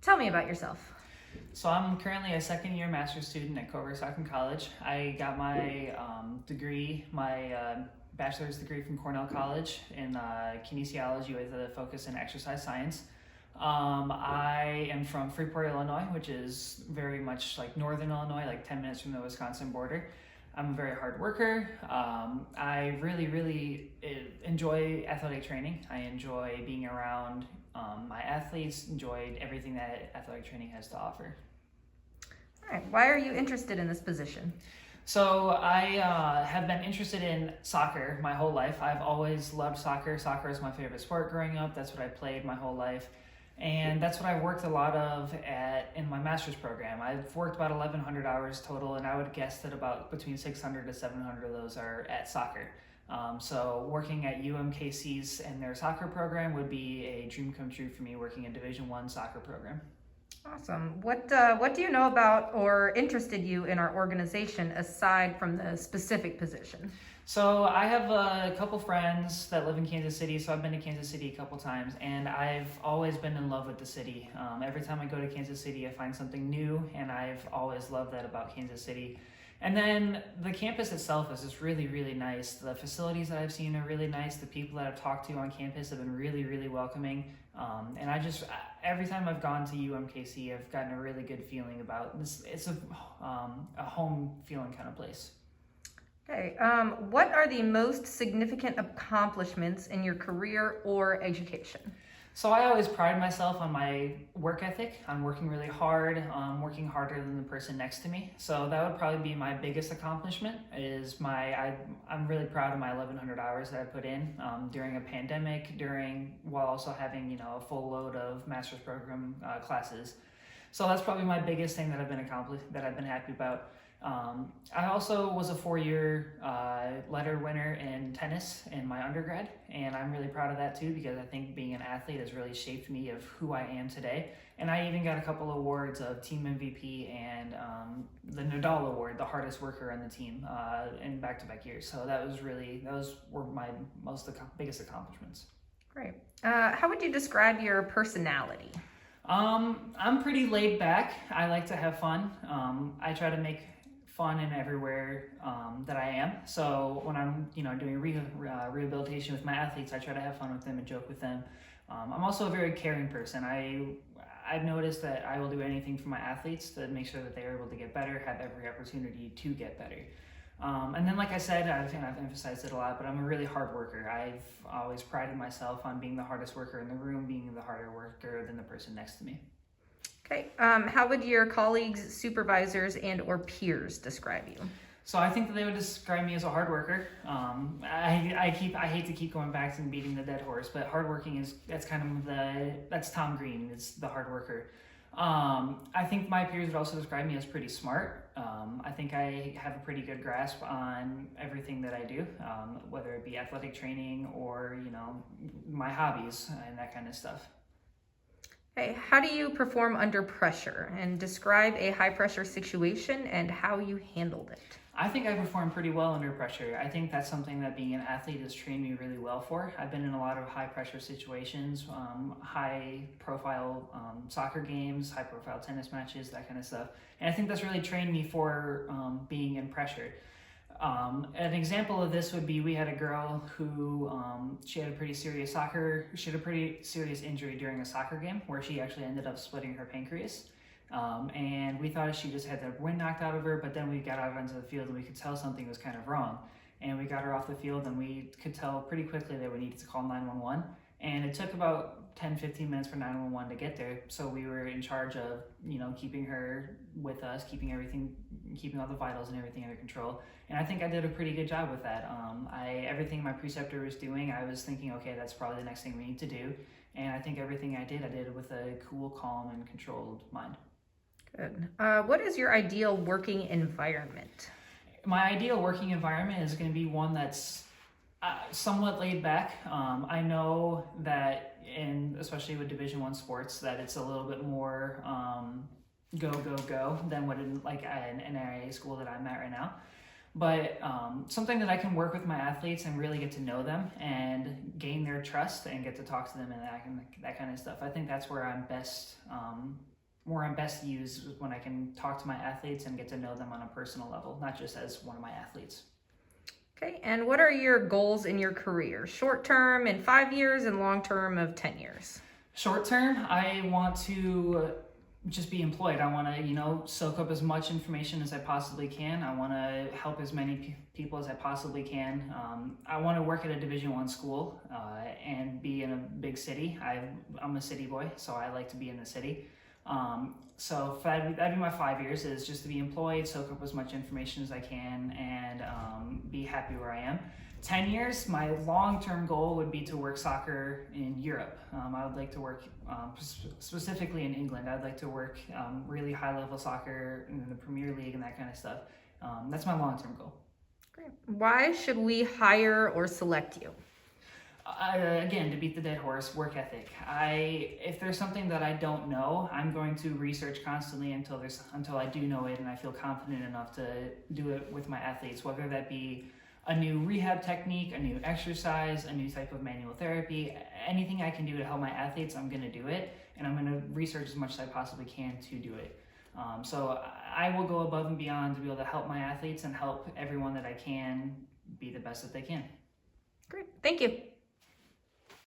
Tell me about yourself. So I'm currently a second-year master's student at Cover Stockton College. I got my degree, my bachelor's degree from Cornell College in kinesiology with a focus in exercise science. I am from Freeport, Illinois, which is very much like northern Illinois, like 10 minutes from the Wisconsin border. I'm a very hard worker. I really enjoy athletic training. I enjoy being around my athletes, enjoyed everything that athletic training has to offer. All right. Why are you interested in this position? So I have been interested in soccer my whole life. I've always loved soccer. Soccer is my favorite sport growing up. That's what I played my whole life. And that's what I worked a lot of in my master's program. I've worked about 1,100 hours total, and I would guess that about between 600 to 700 of those are at soccer. So working at UMKC's and their soccer program would be a dream come true for me, working in Division I soccer program. Awesome. What do you know about or interested you in our organization aside from the specific position? So I have a couple friends that live in Kansas City, so I've been to Kansas City a couple times, and I've always been in love with the city. Every time I go to Kansas City, I find something new, and I've always loved that about Kansas City. And then the campus itself is just really nice. The facilities that I've seen are really nice. The people that I've talked to on campus have been really welcoming. And every time I've gone to UMKC, I've gotten a really good feeling about this. It's a home feeling kind of place. Okay. What are the most significant accomplishments in your career or education? So I always pride myself on my work ethic, on working really hard, working harder than the person next to me. So that would probably be my biggest accomplishment. I'm really proud of my 1,100 hours that I put in during a pandemic, while also having a full load of master's program classes. So that's probably my biggest thing that I've been happy about. I also was a 4-year letter winner in tennis in my undergrad, and I'm really proud of that too, because I think being an athlete has really shaped me of who I am today. And I even got a couple awards of team MVP and the Nadal Award, the hardest worker on the team, in back-to-back years. So those were my biggest accomplishments. Great. How would you describe your personality? I'm pretty laid back. I like to have fun. I try to make fun in everywhere that I am. So when I'm doing rehabilitation with my athletes, I try to have fun with them and joke with them. I'm also a very caring person. I've noticed that I will do anything for my athletes to make sure that they are able to get better, have every opportunity to get better. And then, like I said, I've emphasized it a lot, but I'm a really hard worker. I've always prided myself on being the hardest worker in the room, being the harder worker than the person next to me. Okay. How would your colleagues, supervisors, and or peers describe you? So I think that they would describe me as a hard worker. I hate to keep going back and beating the dead horse, but hardworking that's Tom Green, is the hard worker. I think my peers would also describe me as pretty smart. I think I have a pretty good grasp on everything that I do, whether it be athletic training or my hobbies and that kind of stuff. Okay. How do you perform under pressure? And describe a high pressure situation and how you handled it. I think I perform pretty well under pressure. I think that's something that being an athlete has trained me really well for. I've been in a lot of high pressure situations, high profile soccer games, high profile tennis matches, that kind of stuff. And I think that's really trained me for being in pressure. An example of this would be, we had a girl who she had a pretty serious injury during a soccer game where she actually ended up splitting her pancreas. And we thought she just had the wind knocked out of her, but then we got out onto the field and we could tell something was kind of wrong. And we got her off the field and we could tell pretty quickly that we needed to call 911. And it took about 10-15 minutes for 911 to get there. So we were in charge of, keeping her with us, keeping all the vitals and everything under control. And I think I did a pretty good job with that. Everything my preceptor was doing, I was thinking, okay, that's probably the next thing we need to do. And I think everything I did with a cool, calm, and controlled mind. Good. What is your ideal working environment? My ideal working environment is going to be one that's somewhat laid back. I know that especially with Division I sports, that it's a little bit more go than what in like an NAIA school that I'm at right now. But something that I can work with my athletes and really get to know them and gain their trust and get to talk to them and that kind of stuff. I think that's where I'm best where I'm best used is when I can talk to my athletes and get to know them on a personal level, not just as one of my athletes. Okay, and what are your goals in your career? Short term in 5 years and long term of 10 years? Short term, I want to just be employed. I want to, soak up as much information as I possibly can. I want to help as many people as I possibly can. I want to work at a Division I school and be in a big city. I'm a city boy, so I like to be in the city. So that'd be my 5 years, is just to be employed, soak up as much information as I can, and be happy where I am. 10 years, my long-term goal would be to work soccer in Europe. I would like to work specifically in England. I'd like to work really high-level soccer in the Premier League and that kind of stuff. That's my long-term goal. Great. Why should we hire or select you? Again, to beat the dead horse, work ethic. If there's something that I don't know, I'm going to research constantly until I do know it and I feel confident enough to do it with my athletes, whether that be a new rehab technique, a new exercise, a new type of manual therapy, anything I can do to help my athletes, I'm going to do it, and I'm going to research as much as I possibly can to do it. So I will go above and beyond to be able to help my athletes and help everyone that I can be the best that they can. Great. Thank you.